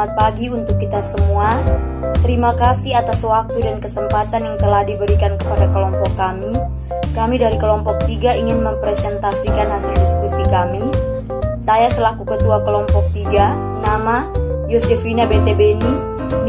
Selamat pagi untuk kita semua. Terima kasih atas waktu dan kesempatan yang telah diberikan kepada kelompok kami. Kami dari kelompok 3 ingin mempresentasikan hasil diskusi kami. Saya selaku ketua kelompok 3, nama Yosefina BTBeni,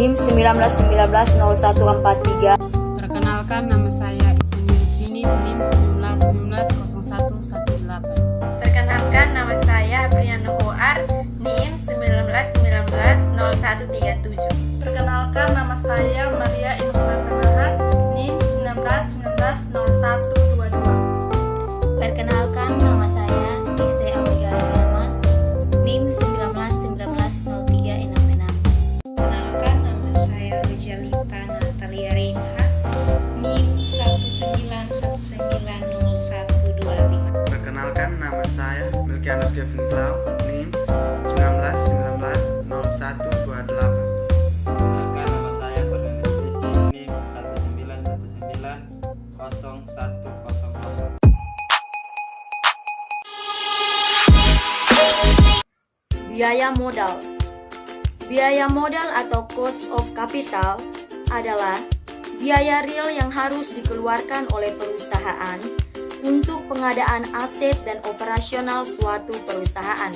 NIM 19190143. Perkenalkan, nama saya Ibu Yusmini, NIM 19190118. Perkenalkan, nama saya Apriano Hoar, NIM 19190137. Perkenalkan, nama saya Maria Infatanahan, NIM 19190122. Perkenalkan, nama saya Iste Abigail, NIM 19190366. Perkenalkan, nama saya Rojalita Natalia Reinha, NIM 19190125. Perkenalkan, nama saya Melkianus Kevin Clau, NIM 19190128. Perkenalkan, nama saya Cornelis Desi, NIM 19190100. Biaya modal. Biaya modal atau cost of capital adalah biaya real yang harus dikeluarkan oleh perusahaan untuk pengadaan aset dan operasional suatu perusahaan.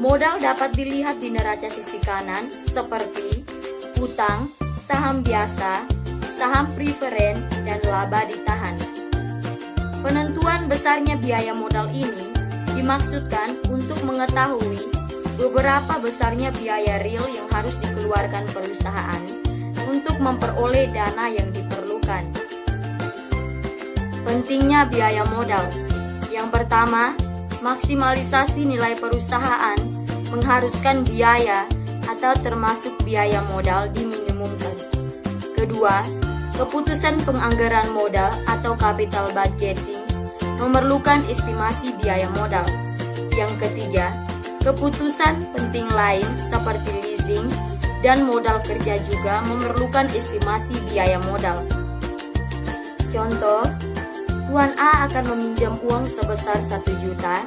Modal dapat dilihat di neraca sisi kanan seperti utang, saham biasa, saham preferen, dan laba ditahan. Penentuan besarnya biaya modal ini dimaksudkan untuk mengetahui beberapa besarnya biaya real yang harus dikeluarkan perusahaan untuk memperoleh dana yang diperlukan. Pentingnya biaya modal. Yang pertama, maksimalisasi nilai perusahaan mengharuskan biaya atau termasuk biaya modal diminimumkan. Kedua, keputusan penganggaran modal atau capital budgeting memerlukan estimasi biaya modal. Yang ketiga, keputusan penting lain seperti leasing dan modal kerja juga memerlukan estimasi biaya modal. Contoh, Tuan A akan meminjam uang sebesar 1 juta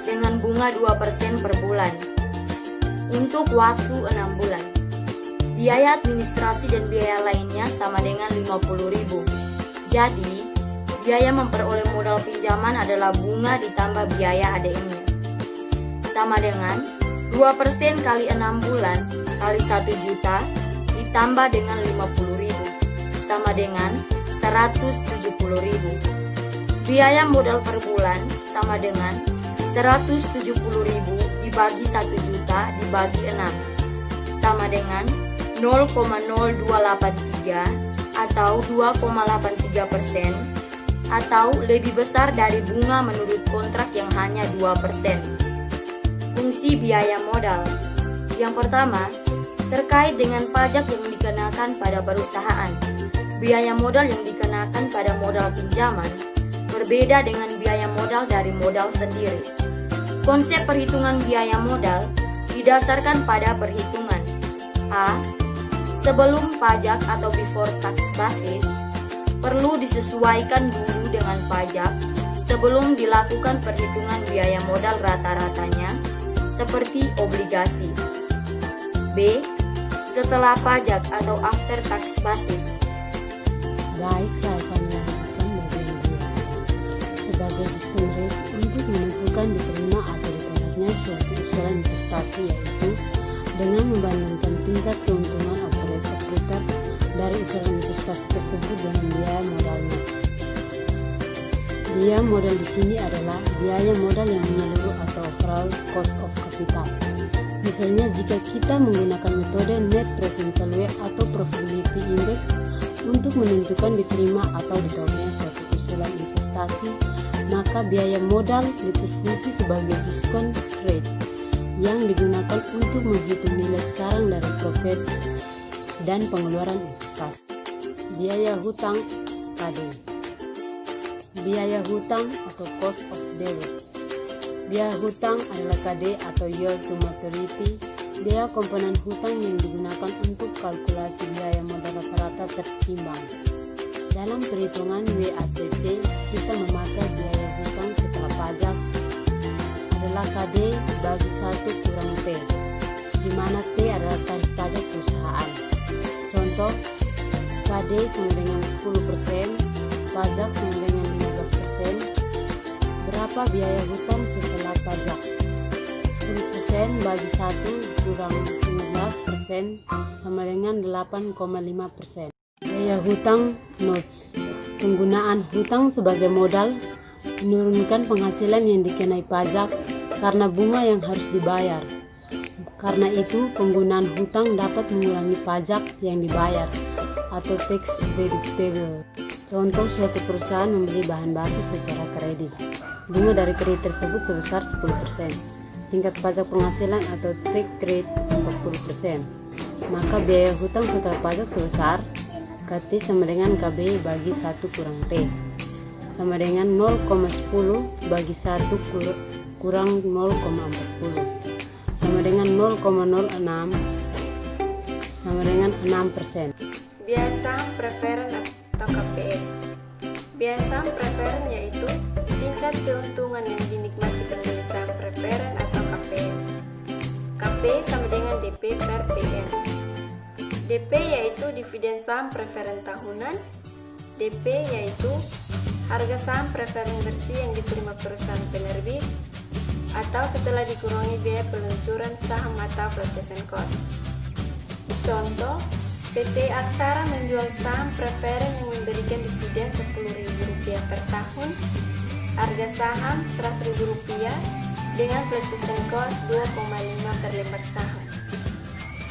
dengan bunga 2% per bulan untuk waktu 6 bulan. Biaya administrasi dan biaya lainnya sama dengan 50.000. Jadi, biaya memperoleh modal pinjaman adalah bunga ditambah biaya ADM-nya. Sama dengan 2% kali 6 bulan kali 1 juta ditambah dengan 50.000 sama dengan 170.000. Biaya modal per bulan sama dengan 170.000 dibagi 1 juta dibagi 6 sama dengan 0,0283 atau 2,83% atau lebih besar dari bunga menurut kontrak yang hanya 2%. Fungsi biaya modal. Yang pertama, terkait dengan pajak yang dikenakan pada perusahaan. Biaya modal yang dikenakan pada modal pinjaman berbeda dengan biaya modal dari modal sendiri. Konsep perhitungan biaya modal didasarkan pada perhitungan A. Sebelum pajak atau before tax basis perlu disesuaikan dulu dengan pajak sebelum dilakukan perhitungan biaya modal rata-ratanya seperti obligasi. B. Setelah pajak atau after tax basis. Baik, saya akan melanjutkan bagian sebagai diskon rate untuk menentukan diterima atau ditolaknya suatu usulan investasi, yaitu dengan membandingkan tingkat keuntungan operator dari usulan investasi tersebut dengan biaya modalnya. Biaya modal di sini adalah biaya modal yang menyeluruh atau overall cost of capital. Misalnya, jika kita menggunakan metode net present value atau profitability index untuk menentukan diterima atau ditolaknya suatu usulan investasi, maka biaya modal berfungsi sebagai discount rate yang digunakan untuk menghitung nilai sekarang dari profit dan pengeluaran investasi. Biaya hutang KD. Biaya hutang atau cost of debt. Biaya hutang adalah KD atau yield to maturity, biaya komponen hutang yang digunakan untuk kalkulasi biaya modal rata-rata tertimbang. Dalam perhitungan WACC, kita memakai biaya hutang setelah pajak adalah KD bagi 1 kurang P. di mana T adalah tarif pajak perusahaan. Contoh, KD sama dengan 10%, pajak sama dengan 15%. Berapa biaya hutang setelah pajak? 10% bagi 1 kurang 15% sama dengan 8,5%. Biaya hutang notes. Penggunaan hutang sebagai modal menurunkan penghasilan yang dikenai pajak karena bunga yang harus dibayar. Karena itu, penggunaan hutang dapat mengurangi pajak yang dibayar atau tax deductible. Contoh, suatu perusahaan membeli bahan baku secara kredit. Bunga dari kredit tersebut sebesar 10%. Tingkat pajak penghasilan atau tax rate 40%. Maka biaya hutang setelah pajak sebesar KT sama dengan KB bagi 1 kurang T sama dengan 0,10 bagi 1 kurang 0,40 sama dengan 0,06 sama dengan 6%. Biaya saham preferen atau KPS. Biaya saham preferen yaitu tingkat keuntungan yang dinikmati pemilik saham preferen atau KPS. KP sama dengan DP per PN. DP yaitu dividen saham preferen tahunan. DP yaitu harga saham preferen bersih yang diterima perusahaan penerbit atau setelah dikurangi biaya peluncuran saham atau flotation cost. Contoh, PT Aksara menjual saham preferen yang memberikan dividen Rp10.000 per tahun, harga saham Rp100.000 dengan flotation cost 2,5 per lembar saham.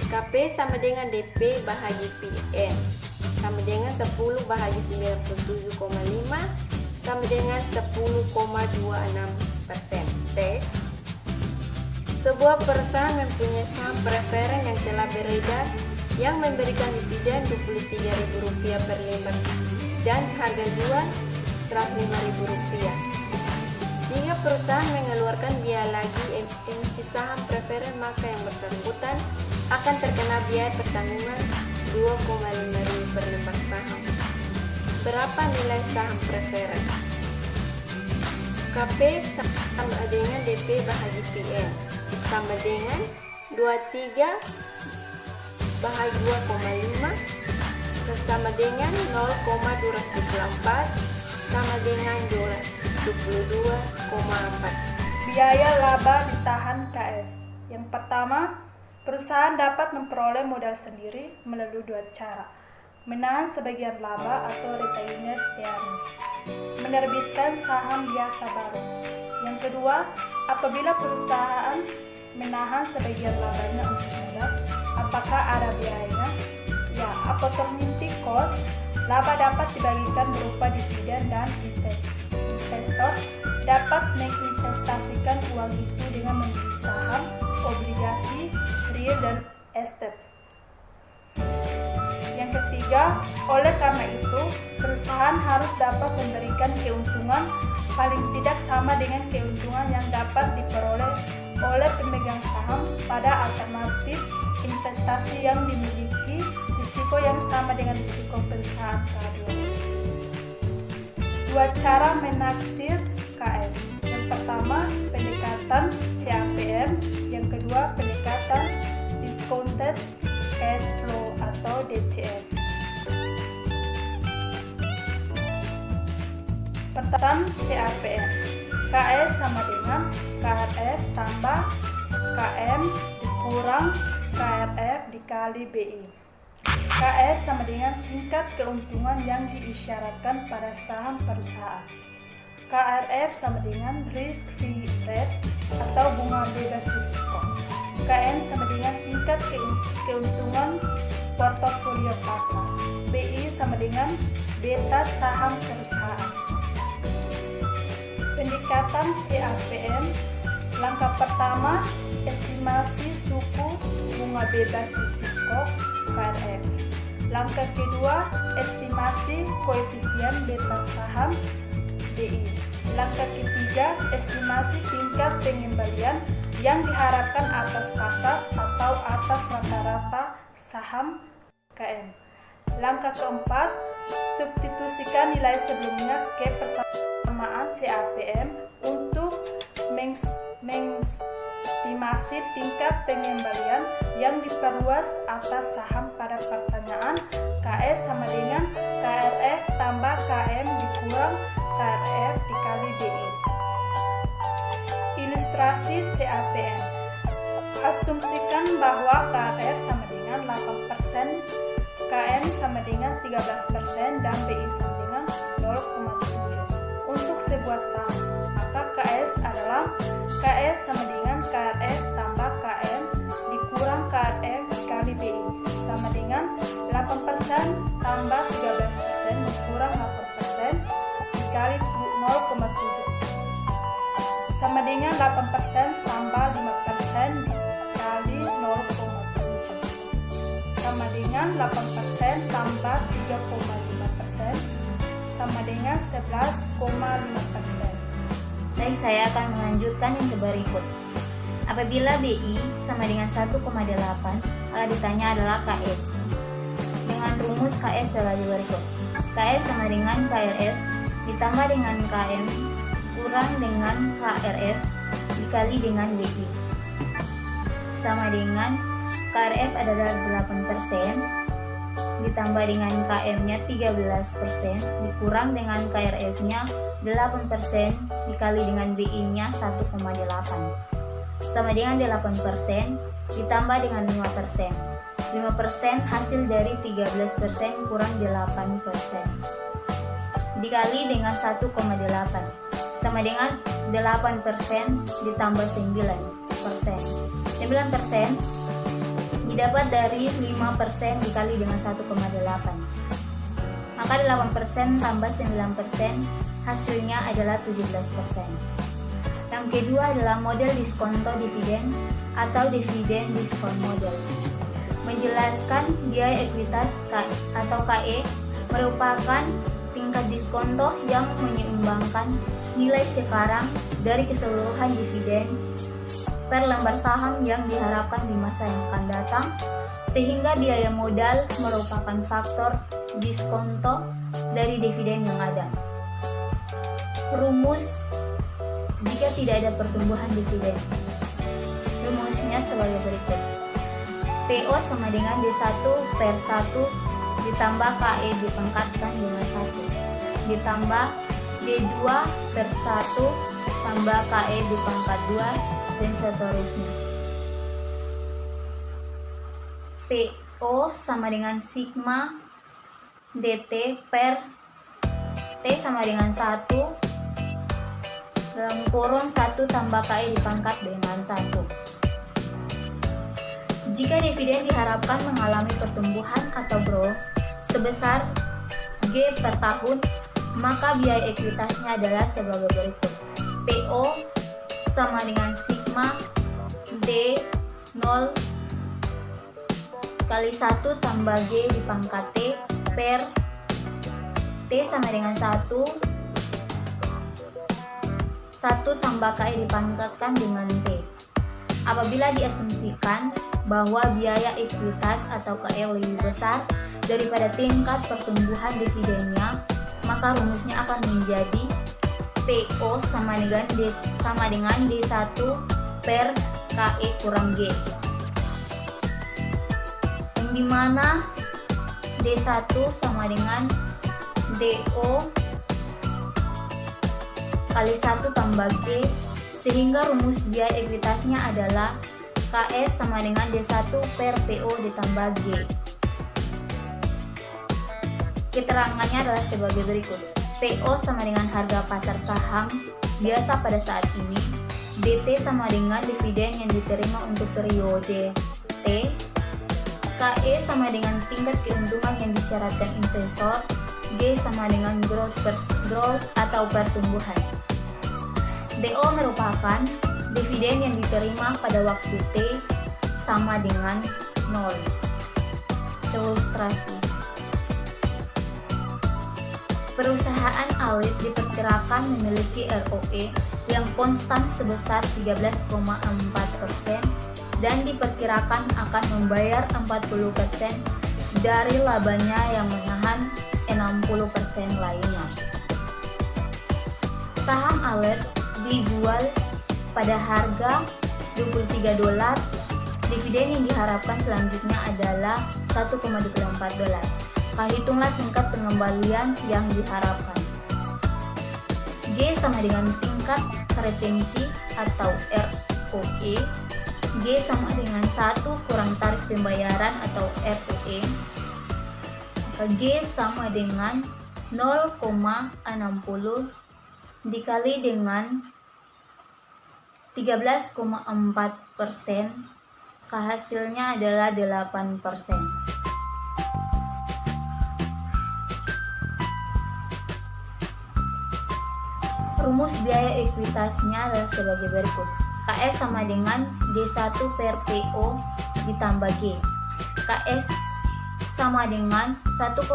KP sama dengan DP bahagi PN sama dengan 10 bahagi 97,5 sama dengan 10,26%. Teks. Sebuah perusahaan mempunyai saham preferen yang telah beredar yang memberikan dividen Rp23.000 per lembar dan harga jual Rp105.000. Jika perusahaan mengeluarkan biaya lagi emisi saham preferen, maka yang bersangkutan akan terkena biaya pertanggungan Rp2,5.000 per lembar saham. Berapa nilai saham preferen? KP sama dengan DP bahagi PN sama dengan 23 bahagi 2,5 sama dengan 0,224 sama dengan 22,4. Biaya laba ditahan KS. Yang pertama, perusahaan dapat memperoleh modal sendiri melalui 2 cara. Menahan sebagian laba atau retained earnings, menerbitkan saham biasa baru. Yang kedua, apabila perusahaan menahan sebagian labanya untuk modal, apakah ada biayanya? Ya, opportunity cost, laba dapat dibagikan berupa dividen dan investor dapat menginvestasikan uang itu dengan membeli saham, obligasi, real dan estate. Yang ketiga, oleh karena itu, perusahaan harus dapat memberikan keuntungan paling tidak sama dengan keuntungan yang dapat diperoleh oleh pemegang saham pada alternatif investasi yang dimiliki risiko yang sama dengan risiko perusahaan kedua. 2 cara menaksir KS. Yang pertama, pendekatan CAPM. Yang kedua, pendekatan discounted cash flow atau DCF. Pendekatan CAPM. KS sama dengan KRF tambah KM dikurang KRF dikali BI. KS sama dengan tingkat keuntungan yang diisyaratkan pada saham perusahaan. KRF sama dengan risk free rate atau bunga bebas risiko. KM sama dengan tingkat keuntungan portofolio pasar. BI sama dengan beta saham perusahaan. Pendekatan CAPM. Langkah pertama, estimasi suku bunga bebas risiko KRF. Langkah kedua, estimasi koefisien beta saham BI. Langkah ketiga, estimasi tingkat pengembalian yang diharapkan atas pasar atau atas rata-rata saham KM. Langkah keempat, substitusikan nilai sebelumnya ke persamaan CAPM untuk mengestimasi estimasi tingkat pengembalian yang diperluas atas saham pada pertanyaan KS sama dengan KRF tambah KM dikurang KRF dikali BI. Ilustrasi CAPM. Asumsikan bahwa KRF sama dengan 8%, KM sama dengan 13%, dan BI sama dengan 0,7 untuk sebuah saham. Maka KS adalah KS sama dengan KRF tambah KM dikurang KRF dikali BI sama dengan 8% tambah 13% dikurang 8% dikali 0,7 sama dengan 8% tambah 5% dikali 0,7 sama dengan 8% tambah 3,5% sama dengan 11,5%. Baik, saya akan melanjutkan yang berikut. Apabila BI sama dengan 1,8, maka ditanya adalah KS. Dengan rumus KS adalah berikut. KS sama dengan KRF ditambah dengan KM kurang dengan KRF dikali dengan BI. Sama dengan KRF adalah 8% ditambah dengan KM-nya 13% dikurang dengan KRF-nya 8% dikali dengan BI-nya 1,8 sama dengan 8% ditambah dengan 5%. 5% hasil dari 13% kurang 8% dikali dengan 1,8 sama dengan 8% ditambah 9%. 9% didapat dari 5% dikali dengan 1,8. Maka 8% tambah 9% hasilnya adalah 17%. Yang kedua adalah model diskonto dividen atau dividen diskon model. Menjelaskan biaya ekuitas atau KE merupakan tingkat diskonto yang menyeimbangkan nilai sekarang dari keseluruhan dividen per lembar saham yang diharapkan di masa yang akan datang, sehingga biaya modal merupakan faktor diskonto dari dividen yang ada. Rumus jika tidak ada pertumbuhan dividen. Rumusnya sebagai berikut. PO sama dengan D1 per 1 ditambah KE dipangkatkan dengan 1 ditambah D2 per 1 tambah KE dipangkat 2 dan seterusnya. PO sama dengan sigma DT per T sama dengan 1 dalam kurung 1 tambah KE dipangkat dengan 1. Jika dividen diharapkan mengalami pertumbuhan atau growth sebesar G per tahun, maka biaya ekuitasnya adalah sebagai berikut. PO sama dengan sigma D0 kali 1 tambah G dipangkat T per T sama dengan 1 tambah KE dipangkatkan dengan T. Apabila diasumsikan bahwa biaya ekuitas atau KE lebih besar daripada tingkat pertumbuhan dividennya, maka rumusnya akan menjadi PO sama dengan D1 per KE kurang G, yang dimana D1 sama dengan DO kali 1 tambah G, sehingga rumus biaya ekuitasnya adalah KS sama dengan D1 per PO ditambah G. Keterangannya adalah sebagai berikut. PO sama dengan harga pasar saham biasa pada saat ini, DT sama dengan dividen yang diterima untuk periode T, KE sama dengan tingkat keuntungan yang disyaratkan investor, G sama dengan growth atau pertumbuhan. DO merupakan dividen yang diterima pada waktu T sama dengan 0. Ilustrasi. Perusahaan awet diperkirakan memiliki ROE yang konstan sebesar 13,4% dan diperkirakan akan membayar 40% dari labanya yang menahan 60% lainnya. Saham awet dijual pada harga $23. Dividen yang diharapkan selanjutnya adalah $1,24. Hitunglah tingkat pengembalian yang diharapkan. G sama dengan tingkat retensi atau ROE. G sama dengan 1 kurang tarif pembayaran atau ROE. G sama dengan 0,60 dikali dengan 13,4%. Hasilnya adalah 8%. Rumus biaya ekuitasnya adalah sebagai berikut. KS sama dengan D1 per PO ditambah G. KS sama dengan $1,24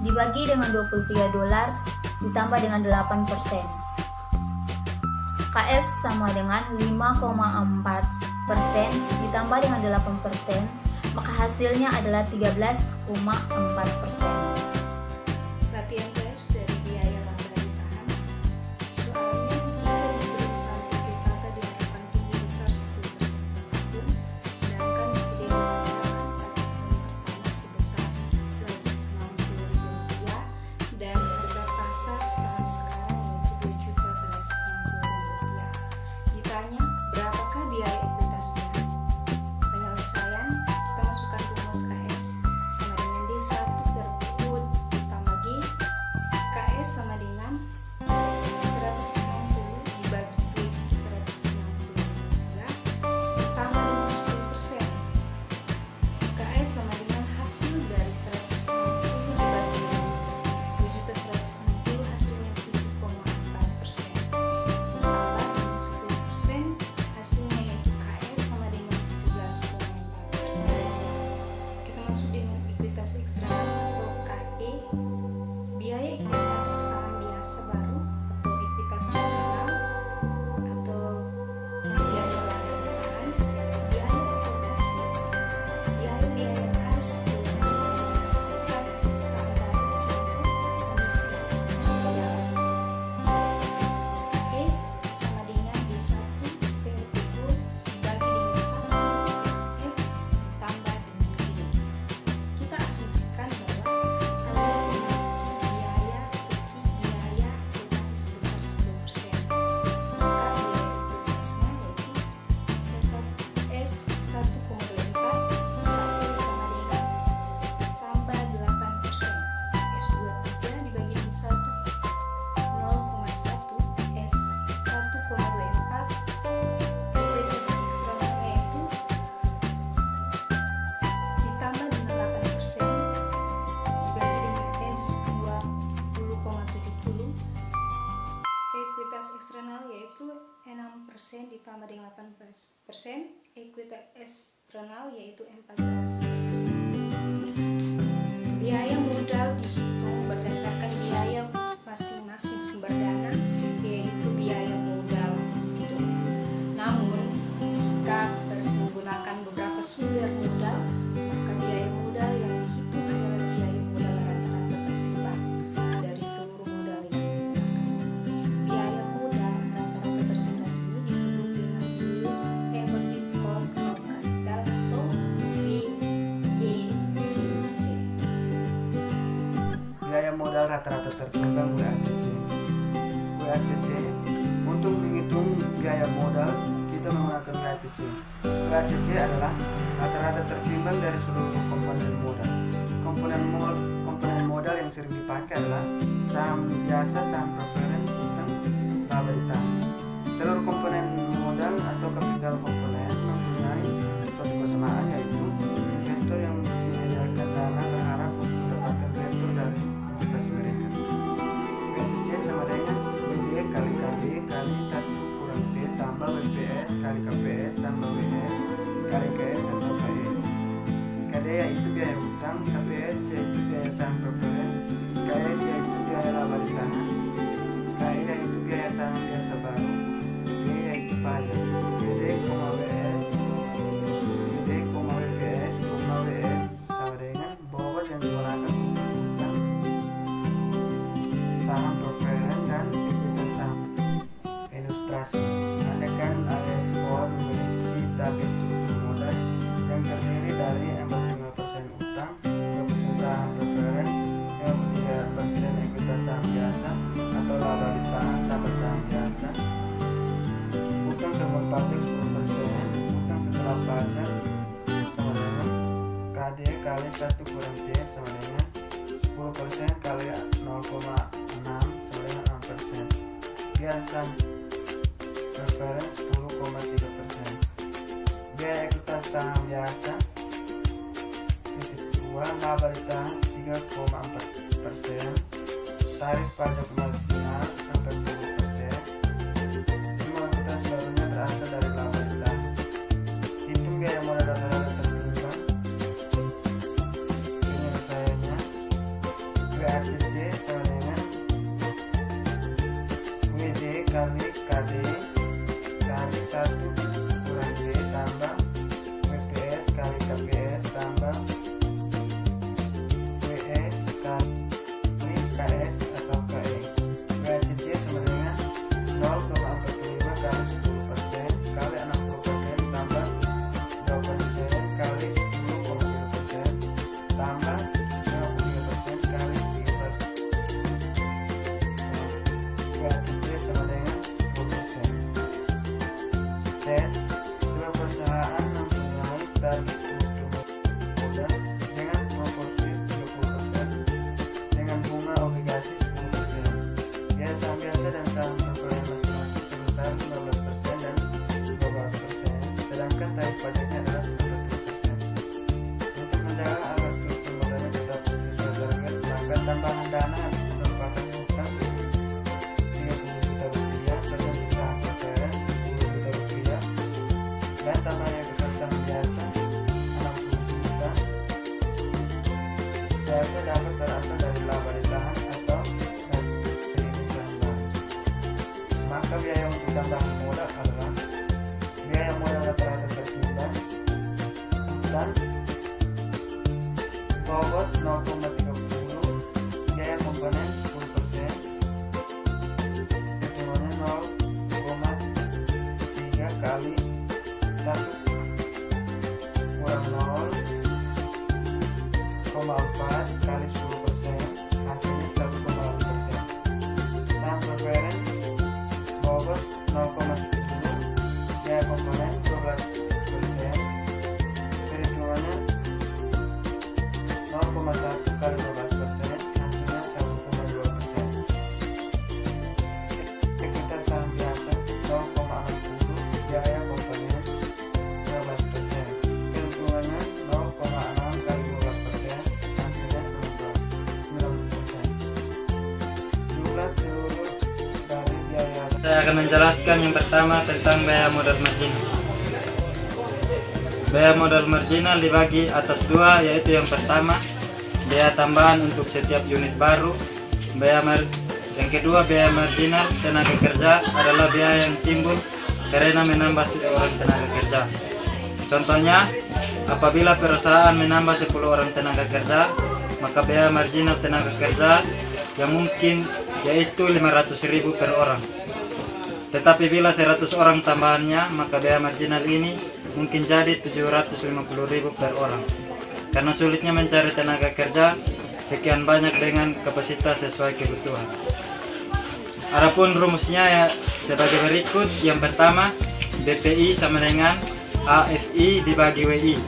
dibagi dengan $23 ditambah dengan 8%. KS sama dengan 5,4% ditambah dengan 8%, maka hasilnya adalah 13,4%. Latihan tes dari biaya laba ditahan. Soalnya jika dividen saham Ekuitata diharapkan tumbuh besar 10% per tahun, sedangkan dividen yang ditahan pada tahun pertama sebesar Rp160.000 dan harga pasar saham sekarang yaitu Rp2.160.000. Ditanya berapakah biaya ekuitasnya? Penyelesaian, kita masukkan rumus KS sama dengan D1 per PO ditambah G. KS sama dengan 160 dibagi 160 ditambah dengan 10%. KS sama dengan hasil dari 160 dibagi 7.160, hasilnya 7,4%. Ditambah dengan 10%, hasilnya yaitu KS sama dengan 17,4%. Kita masuk dengan ekuitas eksternal atau KE. Biaya ekuitas saham biasa baru atau ekuitas eksternal atau biaya laba ditahan. Biaya ekuitas biaya-biaya yang harus dikeluarkan saham baru, contoh komisi pembayaran. KE sama dengan D1 per PO dibagi dengan 1 F tambah dengan G. Kita asumsikan bahwa Anda memiliki biaya ekuitasi sebesar 10%. Maka biaya ekuitasnya yaitu S 1,24 KE sama dengan tambah 8%. S23 dibagi dengan 1 0,1 S 1,24. Ekuitas eksternalnya yaitu ditambah dengan 8% dibagi dengan S 20,70. Ekuitas eksternal yaitu 6% ditambah dengan 8%. Ekuitas eksternal yaitu 14%. Biaya modal dihitung berdasarkan biaya masing-masing sumber dana, yaitu biaya modal gitu. Namun jika harus menggunakan beberapa sumber modal, maka biaya modal yang dihitung adalah biaya modal rata-rata tertimbang dari seluruh modal yang digunakan. Biaya modal rata-rata tertimbang ini disebut dengan average cost of capital atau BACC. Biaya modal rata-rata tertimbang WACC. WACC untuk menghitung biaya modal kita menggunakan WACC. WACC adalah rata-rata tertimbang dari seluruh komponen modal. Komponen modal yang sering dipakai adalah saham biasa, saham preferen, utang, laba ditahan. Seluruh komponen modal atau kapital komponen mempunyai suatu kesamaan, yaitu investor yang menyediakan dana berharap mendapatkan return dari investasi mereka. WACC sama dengan WD kali KB kali 1 kurang T tambah WPS kali KPS tambah WS kali KS atau KE. KD yaitu biaya utang, KPS yaitu biaya saham preferen, KS yaitu biaya laba ditahan, KE yaitu biaya saham biasa baru, G yaitu pajak. WD, WS, WD, WPS, WS sama dengan bobot yang digunakan untuk utang, saham preferen dan ekuitas saham. Ilustrasi, andaikan kali 1 kurang T sama dengan 10% kali 0,6 sama dengan 6%. Biasa preference 10,3%. Biaya ekuitas saham biasa titik 2 laba ditahan 3,4%. Tarif pajak marginal 40%. Semua ekuitas barunya berasal dari laba ditahan. Hitung biaya modal rata-rata tertimbang. Penyelesaiannya WACC sama dengan WD kali KD kali 1 kurang D tambah WPS kali KPS tambah WS kali KS atau KE. WACC sama dengan 0,45 kali 10% kali 60% tambah 2% kali 10,3% tambah 53% kali 13%. WACC sama dengan 10%. Tes sebuah perusahaan mempunyai target struktur modal dengan proporsi 30% dengan bunga obligasi 10%. Biaya saham biasa dan saham preferred masing-masing sebesar 15% dan 12%, sedangkan tarif pajaknya adalah 40%. Untuk menjaga agar struktur modalnya tetap sesuai target, maka tambahan dana harus merupakan hutang 30 juta rupiah, serta saham preferred 10 juta rupiah, dan tambahan ekuitas saham biasa 60 juta. Biasa dapat berasal dari laba ditahan atau dari saham baru. Maka biaya untuk tambahan modal adalah biaya modal rata-rata tertimbang dan bobot 0,30, biaya komponen 10%, hitungannya 0,3 kali 1 kurang 0,4 kali 10%, hasilnya 1,8%. Saham preferred bobot 0,10, biaya komponen 12%, perhitungannya 0,1 kali 12%, hasilnya 1,2%. Ekuitas saham biasa 0,60, biaya komponen 12%, perhitungannya 0,6 kali 12%, hasilnya 90%. Jumlah seluruh dari biaya. Saya akan menjelaskan yang pertama tentang biaya modal marginal. Biaya modal marginal dibagi atas dua, yaitu yang pertama biaya tambahan untuk setiap unit baru. Yang kedua, biaya marginal tenaga kerja adalah biaya yang timbul karena menambah orang tenaga kerja. Contohnya, apabila perusahaan menambah 10 orang tenaga kerja, maka biaya marginal tenaga kerja yang mungkin yaitu 500.000 per orang. Tetapi bila 100 orang tambahannya, maka biaya marginal ini mungkin jadi 750.000 per orang. Karena sulitnya mencari tenaga kerja sekian banyak dengan kapasitas sesuai kebutuhan. Adapun rumusnya ya sebagai berikut. Yang pertama, BPI sama dengan AFI dibagi WI.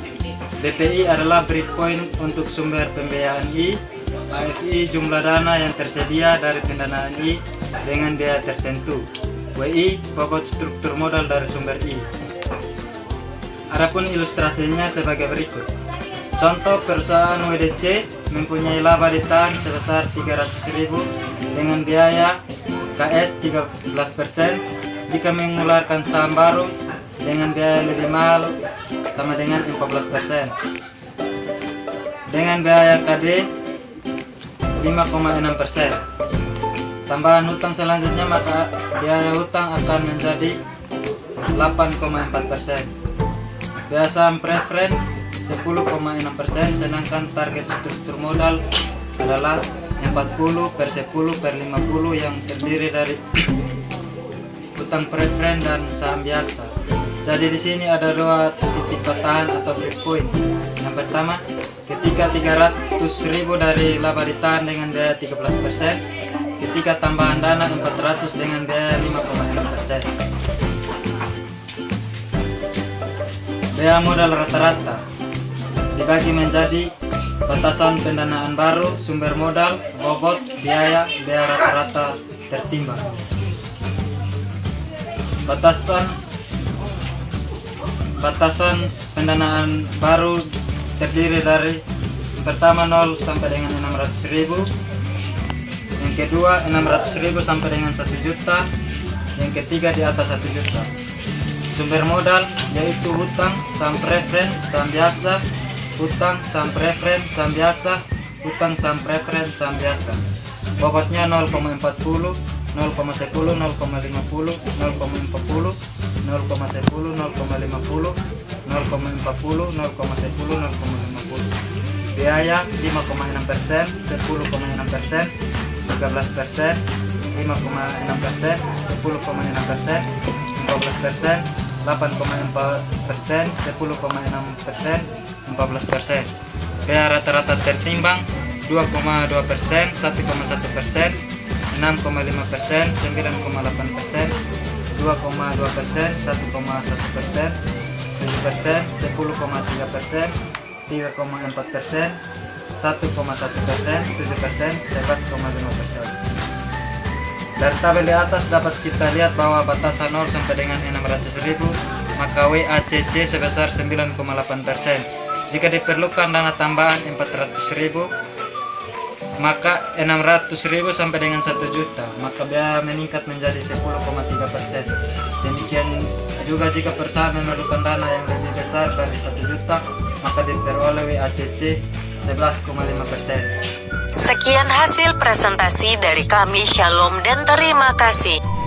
BPI adalah breakpoint untuk sumber pembiayaan I. AFI jumlah dana yang tersedia dari pendanaan I dengan biaya tertentu. WI bobot struktur modal dari sumber I. Adapun ilustrasinya sebagai berikut. Contoh, perusahaan WDC mempunyai laba ditahan sebesar 300.000 dengan biaya KS 13% jika mengeluarkan saham baru dengan biaya lebih mahal sama dengan 14%. Dengan biaya KD 5,6%. Tambahan hutang selanjutnya, maka biaya hutang akan menjadi 8,4%. Biaya saham preferred 10,6%, sedangkan target struktur modal adalah 40/10/50 yang terdiri dari hutang preferred dan saham biasa. Jadi di sini ada dua titik patahan atau breakpoint. Yang pertama, ketika 300.000 dari laba ditahan dengan biaya 13%, ketika tambahan dana 400 dengan biaya 5,6%. Biaya modal rata-rata. Di dibagi menjadi batasan pendanaan baru, sumber modal, bobot, biaya rata-rata tertimbang. Batasan pendanaan baru terdiri dari pertama 0 sampai dengan 600.000, yang kedua 600.000 sampai dengan 1 juta, yang ketiga di atas 1 juta. Sumber modal yaitu hutang, saham preferen, saham biasa, hutang, saham preferen, saham biasa, hutang, saham preferen, saham biasa. Bobotnya 0,40, 0,10, 0,50, 0,40, 0,10, 0,50, 0,40, 0,10, 0,50. Biaya 5,6%, 10,6%, 13%, 5,6%, 10,6%, 14%, 8,4%, 10,6%, 14%. Biaya rata-rata tertimbang 2,2%, 1,1%, 6,5%, 9,8%, 2,2%, 1,1%, 7%, 10,3%, 3,4%, 1,1%, 7%, 11,5%. Dari tabel di atas dapat kita lihat bahwa batasan 0 sampai dengan 600.000, maka WACC sebesar 9,8%. Jika diperlukan dana tambahan 400.000, maka 600.000 sampai dengan 1 juta, maka biaya meningkat menjadi 10,3%. Demikian juga jika perusahaan memerlukan dana yang lebih besar dari 1 juta, maka diperoleh WACC 11,5%. Sekian hasil presentasi dari kami, Shalom dan terima kasih.